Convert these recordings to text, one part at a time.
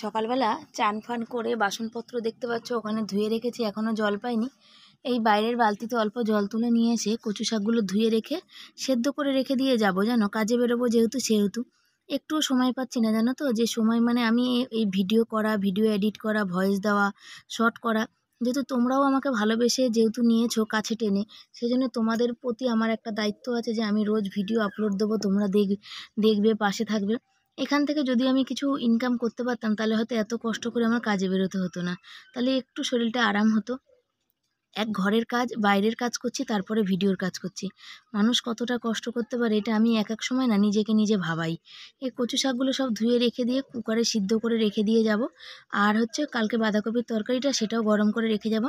সকালবেলা চান ফান করে বাসনপত্র দেখতে পাচ্ছ ওখানে ধুয়ে রেখেছি, এখনও জল পাইনি। এই বাইরের বালতিতে অল্প জল তুলে নিয়ে এসে কচু শাকগুলো ধুয়ে রেখে সেদ্ধ করে রেখে দিয়ে যাব, জানো কাজে বেরোবো সেহেতু একটুও সময় পাচ্ছি না, জানো তো। যে সময় মানে আমি এই ভিডিও করা, ভিডিও এডিট করা, ভয়েস দেওয়া, শর্ট করা, যেহেতু তোমরাও আমাকে ভালোবেসে যেহেতু নিয়েছো কাছে টেনে, সেই জন্য তোমাদের প্রতি আমার একটা দায়িত্ব আছে যে আমি রোজ ভিডিও আপলোড দেবো, তোমরা দেখবে, পাশে থাকবে। এখান থেকে যদি আমি কিছু ইনকাম করতে পারতাম তাহলে হয়তো এত কষ্ট করে আমার কাজে বেরোতে হতো না, তাহলে একটু শরীরটা আরাম হতো। এক ঘরের কাজ, বাইরের কাজ করছি, তারপরে ভিডিওর কাজ করছি। মানুষ কতটা কষ্ট করতে পারে এটা আমি এক সময় না নিজেকে নিজে ভাবাই। এই কচু শাকগুলো সব ধুয়ে রেখে দিয়ে কুকারে সিদ্ধ করে রেখে দিয়ে যাব। আর হচ্ছে কালকে বাঁধাকপির তরকারিটা সেটাও গরম করে রেখে যাব,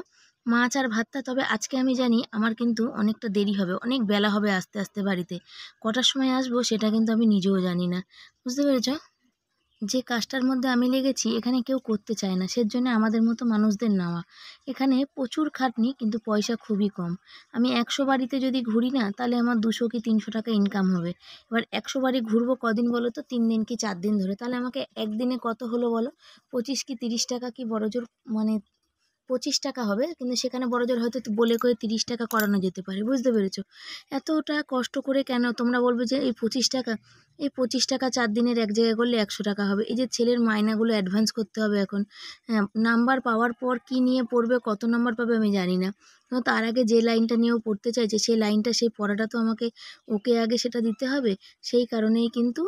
মাছ আর ভাতটা। তবে আজকে আমি জানি আমার কিন্তু অনেকটা দেরি হবে, অনেক বেলা হবে আস্তে আস্তে বাড়িতে। কটার সময় আসবো সেটা কিন্তু আমি নিজেও জানি না, বুঝতে পেরেছ? যে কাজটার মধ্যে আমি লেগেছি এখানে কেউ করতে চায় না, সেজন্য আমাদের মতো মানুষদের নেওয়া। এখানে প্রচুর খাটনি কিন্তু পয়সা খুবই কম। আমি 100 বাড়িতে যদি ঘুরি না তাহলে আমার 200 কি 300 টাকা ইনকাম হবে। এবার 100 বাড়ি ঘুরবো কদিন বলো তো? 3 দিন কি 4 দিন ধরে, তাহলে আমাকে একদিনে কত হলো বলো? 25 কি 30 টাকা কি বড়জোর, মানে 25 টাকা হবে, কিন্তু সেখানে বড়জোর হয়তো বলে করে 30 টাকা করানো যেতে পারে, বুঝতে পেরেছো? এতটা কষ্ট করে কেন? তোমরা বলবে যে এই 25 টাকা, এই 25 টাকা 4 দিনের এক জায়গায় করলে 100 টাকা হবে। এই যে ছেলের মায়নাগুলো অ্যাডভান্স করতে হবে এখন, হ্যাঁ, নাম্বার পাওয়ার পর কি নিয়ে পড়বে, কত নাম্বার পাবে আমি জানি না। তো তার আগে যে লাইনটা নিয়েও পড়তে চাইছে সেই লাইনটা, সেই পড়াটা তো আমাকে ওকে আগে সেটা দিতে হবে। সেই কারণেই কিন্তু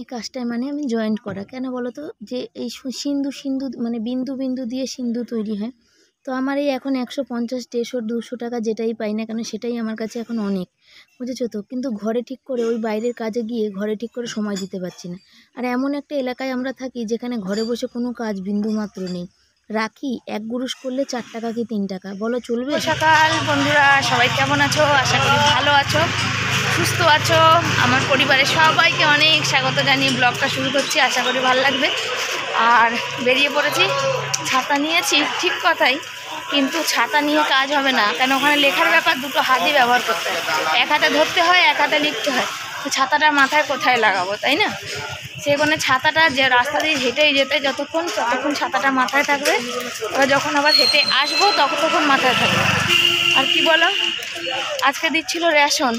এই কাজটায় মানে আমি জয়েন্ট করা। কেন বলো তো? যে এই সিন্ধু মানে বিন্দু বিন্দু দিয়ে সিন্ধু তৈরি হয়। তো আমার এই এখন 150, 150, 200 টাকা যেটাই পাই না কেন সেটাই আমার কাছে এখন অনেক, বুঝেছো তো? কিন্তু ঘরে ঠিক করে ওই বাইরের কাজে গিয়ে ঘরে ঠিক করে সময় দিতে পারছি না। আর এমন একটা এলাকায় আমরা থাকি যেখানে ঘরে বসে কোনো কাজ বিন্দু মাত্র নেই। রাখি এক গুরুষ করলে 4 টাকা কি 3 টাকা, বলো চলবে? সকাল বন্ধুরা, সবাই কেমন আছো? আশা করি ভালো আছো, সুস্থ আছো। আমার পরিবারের সবাইকে অনেক স্বাগত জানিয়ে ব্লগটা শুরু করছি, আশা করি ভালো লাগবে। আর বেরিয়ে পড়েছি, ছাতা নিয়েছি ঠিক কথাই, কিন্তু ছাতা নিয়ে কাজ হবে না। কেন? ওখানে লেখার ব্যাপার, দুটো হাতই ব্যবহার করতে হয়, এক হাতে ধরতে হয়, এক হাতে লিখতে হয়। তো ছাতাটা মাথায় কোথায় লাগাবো, তাই না? সেখানে ছাতাটা যে রাস্তা দিয়ে হেঁটেই যেতে ততক্ষণ ছাতাটা মাথায় থাকবে। এবার যখন আবার হেঁটে আসবো তখন মাথায় থাকবে। আর কি বলো, আজকে দিচ্ছিল রেশন,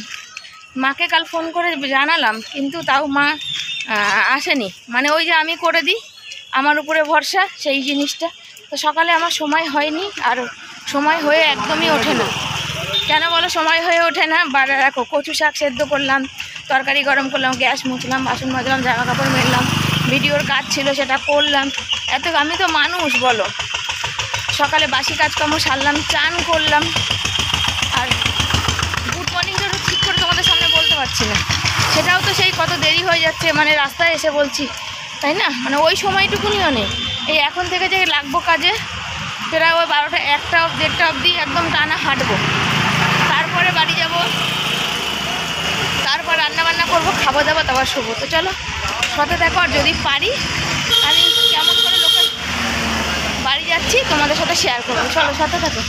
মাকে কাল ফোন করে জানালাম, কিন্তু তাও মা আসেনি। মানে ওই যে আমি করে দিই, আমার উপরে ভরসা, সেই জিনিসটা। তো সকালে আমার সময় হয়নি, আর সময় হয়ে একদমই ওঠে না। কেন বলো সময় হয়ে ওঠে না? দেখো, কচু শাক সেদ্ধ করলাম, তরকারি গরম করলাম, গ্যাস মুছলাম, বাসন মাজলাম, জামা কাপড় মেললাম, ভিডিওর কাজ ছিল সেটা করলাম। আমি তো মানুষ বলো। সকালে বাসি কাজকর্ম সারলাম, চান করলাম, আর গুড মর্নিংটা ঠিক করে তোমাদের সামনে বলতে পারছি না, সেটাও তো সেই কত দেরি হয়ে যাচ্ছে, মানে রাস্তায় এসে বলছি, তাই না? মানে ওই সময়টুকুনিও নেই। এই এখন থেকে যে লাগবো কাজে, প্রায় ওই 12টা 1টা 1:30টা অবধি একদম টানা হাঁটবো, তারপরে বাড়ি যাব, তারপর রান্নাবান্না করবো, খাবো দাবো, তারপর শোবো। তো চলো সাথে দেখো, আর যদি পারি আমি কেমন করে লোকের বাড়ি যাচ্ছি তোমাদের সাথে শেয়ার করবো, চলো সাথে থাকো।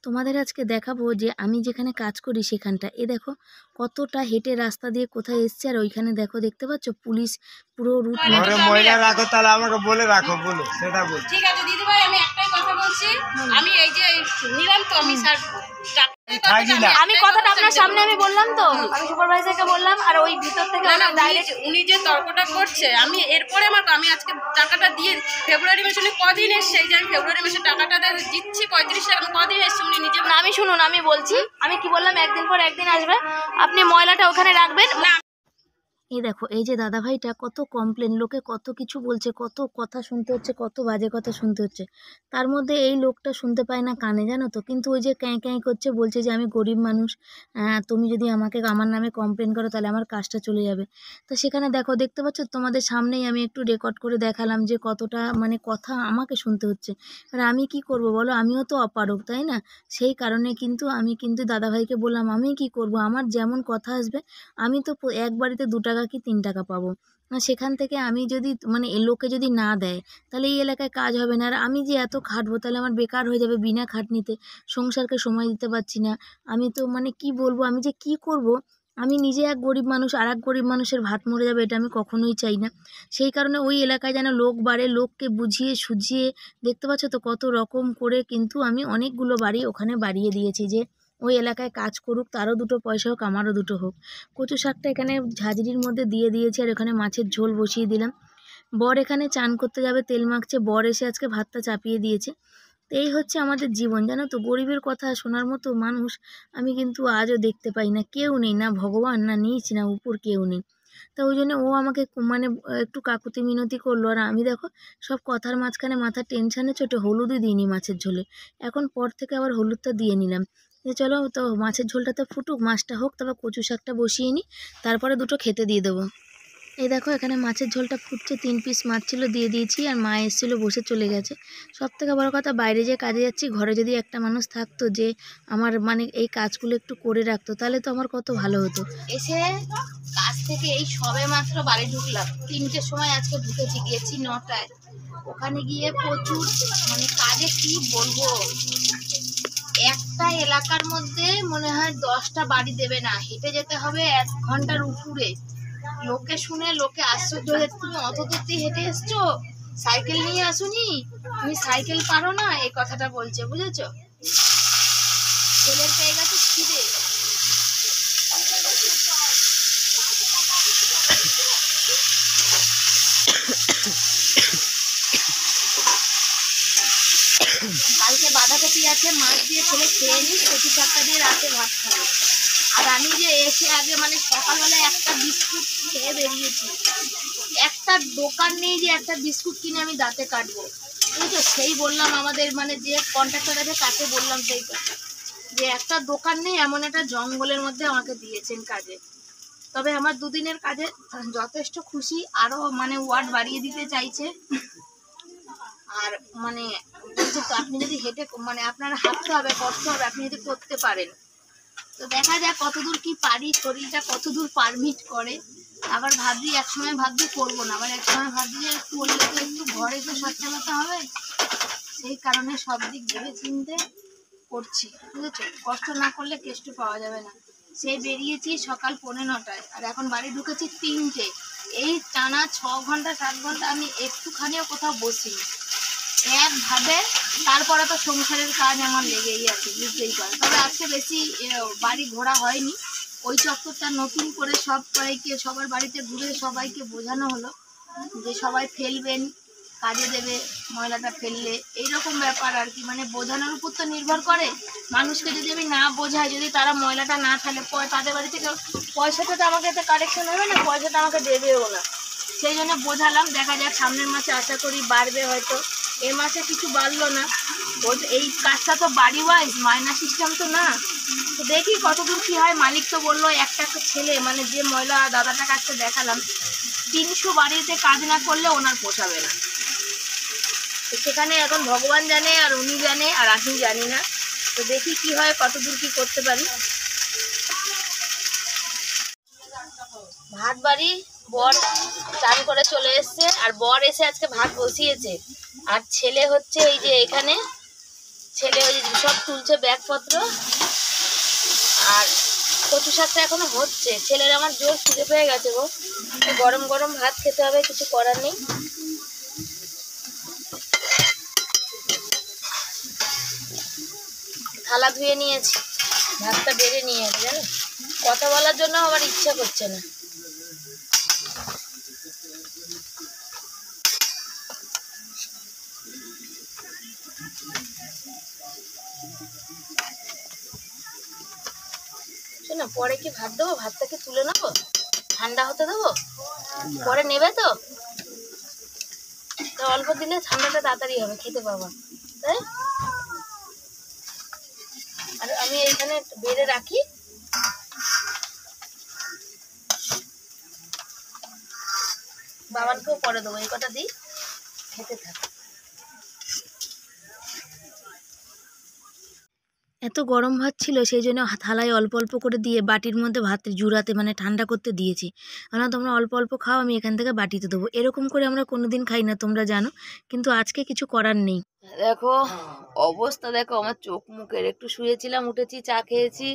তোমাদের আজকে দেখাবো যে আমি যেখানে কাজ করি সেখানটা, দেখো কতটা হেঁটে রাস্তা দিয়ে কোথায় এসছে। আর ওইখানে দেখো, দেখতে পাচ্ছ পুলিশ পুরো রুট। মহিলা রাখো, তাহলে আমাকে বলে রাখো, বলো সেটা বল। ঠিক আছে দিদি ভাই, আমি একটাই কথা বলছি, আমি এই যে নিলাম তো, আমি স্যার আমি কথাটা আপনার সামনে আমি বললাম তো, আমি সুপারভাইজারকে বললাম। আর ওই ভিতর থেকে ডাইরেক্ট উনি যে তর্কটা করছে, আমি এরপরে আমি আজকে টাকাটা দিয়ে ফেব্রুয়ারি মাসে উনি কদিন এসছে, এই যে আমি ফেব্রুয়ারি মাসে টাকাটা দিচ্ছি 35 টাকা, কদিন এসছে উনি নিজে? না, আমি শুনুন, আমি বলছি, আমি কি বললাম, একদিন পর একদিন আসবে, আপনি ময়লাটা ওখানে রাখবেন না। এই দেখো, এই যে দাদাভাইটা কত কমপ্লেন, লোকে কত কিছু বলছে, কত কথা শুনতে হচ্ছে, কত বাজে কথা শুনতে হচ্ছে, তার মধ্যে এই লোকটা শুনতে পায় না কানে, জানো তো। কিন্তু ওই যে ক্যাঁ ক্যাঁ করছে, বলছে যে আমি গরিব মানুষ, তুমি যদি আমার নামে কমপ্লেন করো তাহলে আমার কাজটা চলে যাবে। তো সেখানে দেখো, দেখতে পাচ্ছ তোমাদের সামনেই আমি একটু রেকর্ড করে দেখালাম যে কতটা মানে কথা আমাকে শুনতে হচ্ছে। আর আমি কি করব বলো, আমিও তো অপারগ, তাই না? সেই কারণে কিন্তু আমি দাদাভাইকে বললাম, আমি কি করব, আমার যেমন কথা আসবে, আমি তো এক বাড়িতে 2 টাকা কি 3 টাকা পাবো। সেখান থেকে আমি যদি মানে এ লোকে যদি না দেয় তাহলে এই এলাকায় কাজ হবে না। আর আমি যে এত খাটবো তাহলে আমার বেকার হয়ে যাবে, বিনা খাটনিতে সংসারকে সময় দিতে পারছি না। আমি তো মানে কি বলবো, আমি যে কি করব আমি নিজে এক গরিব মানুষ, আর এক গরিব মানুষের ভাত মরে যাবে, এটা আমি কখনোই চাই না। সেই কারণে ওই এলাকায় যেন লোক বাড়ে, লোককে বুঝিয়ে সুঝিয়ে, দেখতে পাচ্ছ তো কত রকম করে কিন্তু আমি অনেকগুলো বাড়ি ওখানে বাড়িয়ে দিয়েছি, যে ওই এলাকায় কাজ করুক, তারও দুটো পয়সা হোক, আমারও দুটো হোক। কচু শাকটা এখানে ঝাঁঝরির মধ্যে দিয়ে দিয়েছি, আর এখানে মাছের ঝোল বসিয়ে দিলাম। বর এখানে চান করতে যাবে, তেল মাখছে, বর এসে আজকে ভাতটা চাপিয়ে দিয়েছে। তো এই হচ্ছে আমাদের জীবন, জানো তো। গরিবের কথা শোনার মতো মানুষ আমি কিন্তু আজও দেখতে পাই না, কেউ নেই, না ভগবান, না নিচ, না উপর, কেউ নেই। তো ওই জন্য ও আমাকে মানে একটু কাকুতি মিনতি করলো, আর আমি দেখো সব কথার মাঝখানে মাথার টেনশানে চোটে হলুদই দিইনি মাছের ঝোলে। এখন পর থেকে আবার হলুদটা দিয়ে নিলাম, যে চলো তো মাছের ঝোলটা তো ফুটুক, মাছটা হোক, তারপর কচু শাকটা বসিয়ে নিই, তারপরে দুটো খেতে দিয়ে দেবো। এই দেখো এখানে মাছের ঝোলটা ফুটছে, 3 পিস মাছ ছিল, দিয়ে দিয়েছি, আর মা এসেছিলো, বসে চলে গেছে। সব থেকে বড় কথা, বাইরে যে কাজে যাচ্ছি, ঘরে যদি একটা মানুষ থাকতো যে আমার মানে এই কাজগুলো একটু করে রাখতো, তাহলে তো আমার কত ভালো হতো। এসে কাজ থেকে এই সবে মাত্র বাড়ি ঢুকলাম, 3টের সময় আজকে ঢুকেছি, গিয়েছি 9টায়। ওখানে গিয়ে প্রচুর মানে কাজে কি বলবো, একটা এলাকার মধ্যে মনে হয় 10টা বাড়ি দেবে না, হেঁটে যেতে হবে 1 ঘন্টার উপরে। লোকে শুনে লোকে আশ্চর্য হয়ে যাচ্ছে, তুমি অত দূর দিয়ে হেঁটে এসছো, সাইকেল নিয়ে আসুনি, তুমি সাইকেল পারো না, এই কথাটা বলছে, বুঝেছো। ছেলের পেয়ে গেছে খিদে। কালকে বাঁধাকপি আছে, মাছ দিয়ে ছেলে খেয়ে নিস, কচু শাকটা দিয়ে রাতে ভাত খাবো। আর আমি যে এসে আগে মানে সকালবেলা একটা বিস্কুট খেয়ে বেরিয়েছি, একটা দোকান নেই যে একটা বিস্কুট কিনে আমি দাঁতে কাটবো, বুঝেছো। সেই বললাম আমাদের মানে যে কন্ট্রাক্টর আছে তাকে বললাম সেই কথা, যে একটা দোকান নেই, এমন একটা জঙ্গলের মধ্যে আমাকে দিয়েছেন কাজে। তবে আমার 2 দিনের কাজে যথেষ্ট খুশি, আরো মানে ওয়ার্ড বাড়িয়ে দিতে চাইছে। আর মানে বলছে তো আপনি যদি হেঁটে মানে আপনার হাঁটতে হবে, কষ্ট হবে, আপনি যদি করতে পারেন। তো দেখা যাক কতদূর কি পারি, শরীরটা কতদূর পারমিট করে। আবার ভাবছি একসময় ভাবছি করবো না, আবার একসময় ভাবছি যে করলে তো একটু ঘরে তো সচ্ছলতা হবে, সেই কারণে সব দিক ভেবে চিনতে করছি, বুঝেছো। কষ্ট না করলে কেষ্ট পাওয়া যাবে না। সেই বেরিয়েছি সকাল 9:45, আর এখন বাড়ি ঢুকেছি 3টে। এই টানা 6 ঘন্টা 7 ঘন্টা আমি একটুখানিও কোথাও বসিনি একভাবে। তারপরে তো সংসারের কাজ আমার লেগেই আছে, বুঝতেই পারে। তবে আজকে বেশি বাড়ি ঘোরা হয়নি, ওই চক্করটা নতুন করে সবার বাড়িতে ঘুরে সবাইকে বোঝানো হলো যে সবাই ফেলবেন, কাজে দেবে, ময়লাটা ফেললে, এইরকম ব্যাপার আর কি। মানে বোঝানোর উপর তো নির্ভর করে। মানুষকে যদি আমি না বোঝাই, যদি তারা ময়লাটা না ফেলে, তাদের বাড়ি থেকে পয়সাটা তো আমাকে তো কারেকশন হবে না, পয়সাটা আমাকে দেবেও না। সেই জন্য বোঝালাম, দেখা যাক সামনের মাসে আশা করি বাড়বে, হয়তো এ মাসে কিছু বাড়লো না। এই কাজটা তো বাড়ি ওয়াইজ, মাইনা সিস্টেম তো না। তো দেখি কতদূর কি হয়। মালিক তো বললো একটা ছেলে, মানে যে ময়লা দাদাটা কাজটা দেখালাম, 300 বাড়িতে কাজ না করলে ওনার পোষাবে না। তো সেখানে এখন ভগবান জানে, আর উনি জানে, আর আমি জানি না। তো দেখি কি হয়, কতদূর কি করতে পারি। ভাত বাড়ি বর চান করে চলে এসছে, আর বর এসে আজকে ভাত বসিয়েছে, আর ছেলে হচ্ছে ওই যে এখানে ছেলে ওই সব তুলছে ব্যাগপত্র। আর কচু শাকটা এখনো হচ্ছে। ছেলের আমার জোর খিদে পেয়ে গেছে গো, গরম গরম ভাত খেতে হবে, কিছু করার নেই। থালা ধুয়ে নিয়েছি, ভাতটা বেড়ে নিয়েছি, জানো। কথা বলার জন্য আমার ইচ্ছা করছে না। শোনো, পরে কি ভাত দেবো? ভাতটা কি তুলে নেবো, ঠান্ডা হতে দেবো, পরে নেবে তো? অল্প দিলে ঠান্ডাটা তাড়াতাড়ি হবে, খেতে পাবো, তাই। আর আমি এইখানে বেড়ে রাখি, বাবানকেও পরে দেবো, এই কটা দিই, খেতে থাক। এত গরম ভাত ছিল, সেই জন্য থালায় অল্প অল্প করে দিয়ে বাটির মধ্যে ভাত জুড়াতে মানে ঠান্ডা করতে দিয়েছি। কারণ তোমরা অল্প অল্প খাও, আমি এখান থেকে বাটিতে দেবো। এরকম করে আমরা কোনোদিন খাই না, তোমরা জানো, কিন্তু আজকে কিছু করার নেই। দেখো অবস্থা, দেখো আমার চোখ মুখের। একটু শুয়েছিলাম, উঠেছি, চা খেয়েছি,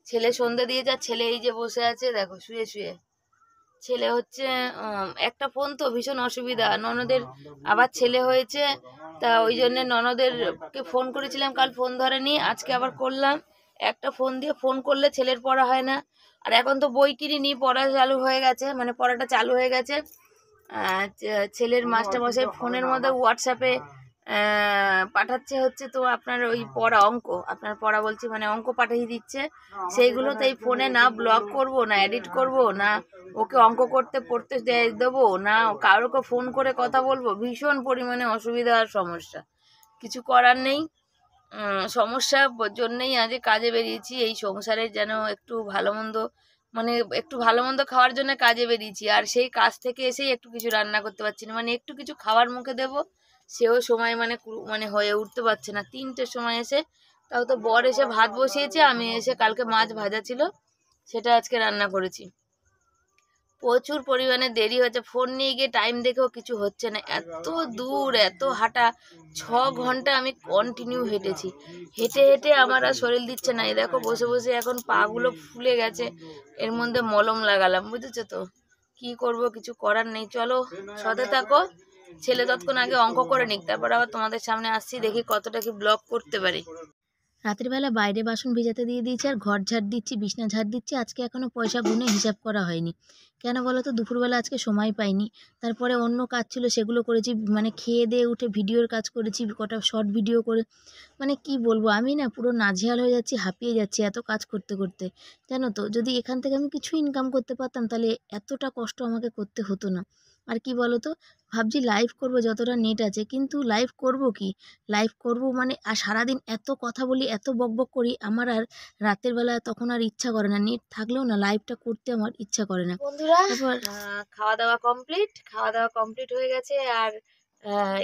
ছেলে সন্ধে দিয়ে যা, ছেলে এই যে বসে আছে দেখো শুয়ে শুয়ে। ছেলে হচ্ছে একটা ফোন তো ভীষণ অসুবিধা, ননদের আবার ছেলে হয়েছে, তা ওই জন্যে ননদেরকে ফোন করেছিলাম, কাল ফোন ধরেনি, আজকে আবার করলাম। একটা ফোন দিয়ে ফোন করলে ছেলের পড়া হয় না। আর এখন তো বই কিনিনি, পড়া চালু হয়ে গেছে, মানে পড়াটা চালু হয়ে গেছে। ছেলের মাস্টারমশাই ফোনের মধ্যে হোয়াটসঅ্যাপে পাঠাচ্ছে হচ্ছে তো আপনার ওই পড়া অঙ্ক, আপনার পড়া বলছি মানে অঙ্ক পাঠিয়ে দিচ্ছে, সেইগুলো তো এই ফোনে না ব্লগ করব, না এডিট করব, না ওকে অঙ্ক করতে পড়তে দেবো, না কারোকে ফোন করে কথা বলবো, ভীষণ পরিমাণে অসুবিধা আর সমস্যা, কিছু করার নেই। সমস্যার জন্যেই আজ কাজে বেরিয়েছি, এই সংসারের যেন একটু ভালো মন্দ, মানে একটু ভালো মন্দ খাওয়ার জন্য কাজে বেরিয়েছি, আর সেই কাজ থেকে এসেই একটু কিছু রান্না করতে পারছি না, মানে একটু কিছু খাওয়ার মুখে দেব সেও সময় মানে হয়ে উঠতে পারছে না। 3টের সময় এসে, তাও তো বর এসে ভাত বসিয়েছে, আমি এসে কালকে মাছ ভাজা ছিল সেটা আজকে রান্না করেছি। প্রচুর পরিমাণে দেরি হচ্ছে, ফোন নিয়ে গিয়ে টাইম দেখেও কিছু হচ্ছে না, এত দূর এত হাঁটা, 6 ঘন্টা আমি কন্টিনিউ হেঁটেছি, হেঁটে হেঁটে আমার আর শরীর দিচ্ছে না। এই দেখো বসে বসে এখন পাগুলো ফুলে গেছে, এর মধ্যে মলম লাগালাম, বুঝেছো তো, কি করব, কিছু করার নেই। চলো সাথে থাকো, ছেলে ততক্ষণ আগে অঙ্ক করে নিক, তারপর আবার তোমাদের সামনে আসছি, দেখি কতটা কি ব্লগ করতে পারি। রাতের বেলা বাইরে বাসন ভিজাতে দিয়ে দিয়েছি, আর ঘর ঝাড় দিচ্ছি, বিছনা ঝাড় দিচ্ছি, আজকে এখনো পয়সা গুনে হিসাব করা হয়নি। কেন বলো তো, দুপুরবেলা আজকে সময় পাইনি, তারপরে অন্য কাজ ছিল সেগুলো করেছি, মানে খেয়ে দিয়ে উঠে ভিডিওর কাজ করেছি, কটা শর্ট ভিডিও করে, মানে কি বলবো, আমি না পুরো নাজেহাল হয়ে যাচ্ছি, হাঁপিয়ে যাচ্ছি এত কাজ করতে করতে। জানো তো, যদি এখান থেকে আমি কিছু ইনকাম করতে পারতাম তাহলে এতটা কষ্ট আমাকে করতে হতো না। আর কি বলো তো, ভাবছি লাইভ করব, যতটা নেট আছে, কিন্তু লাইভ করব কি, লাইভ করব মানে, আর সারাদিন এত কথা বলি, এত বকবক করি, আমার আর রাতের বেলা তখন আর ইচ্ছা করে না, নেট থাকলেও না লাইভটা করতে আমার ইচ্ছা করে না। বন্ধুরা, তারপর খাওয়া দাওয়া কমপ্লিট হয়ে গেছে, আর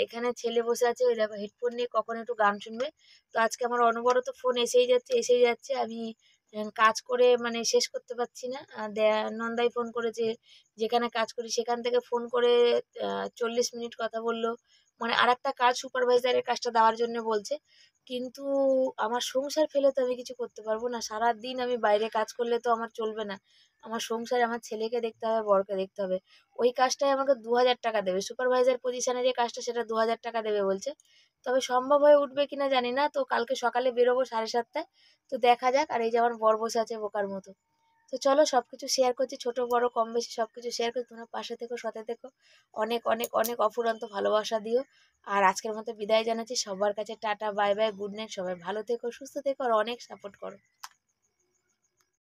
এখানে ছেলে বসে আছে, ওই দেখো হেডফোন নিয়ে কখন একটু গান শুনবে। তো আজকে আমার অনবরত ফোন এসেই যাচ্ছে, আমি কাজ করে মানে শেষ করতে পারছি না। নন্দাই ফোন করেছে, যেখানে কাজ করি সেখান থেকে ফোন করে 40 মিনিট কথা বললো, মানে আর একটা কাজ সুপারভাইজারের কাজটা দেওয়ার জন্য বলছে। কিন্তু আমার সংসার ফেলে তো আমি কিছু করতে পারবো না, সারাদিন আমি বাইরে কাজ করলে তো আমার চলবে না, আমার সংসারে আমার ছেলেকে দেখতে হবে, বরকে দেখতে হবে। ওই কাজটাই আমাকে 2000 টাকা দেবে, সুপারভাইজার পজিশনে যে কাজটা সেটা 2000 টাকা দেবে বলছে, তবে সম্ভব হয়ে উঠবে কিনা জানি না। তো কালকে সকালে বেরোবো 7:30টায়, তো দেখা যাক। আর এই যে আমার বর বসে আছে বোকার মতো। তো চলো সবকিছু শেয়ার করছি, ছোট বড় কম বেশি সবকিছু শেয়ার করছি, তোমরা পাশে থেকো, সাথে থেকো, অনেক অনেক অনেক অফুরন্ত ভালোবাসা দিও। আর আজকের মতো বিদায় জানাচ্ছি, সবার কাছে tata, bye bye, good night, সবাই ভালো থেকো, সুস্থ থেকো, আর অনেক সাপোর্ট করো।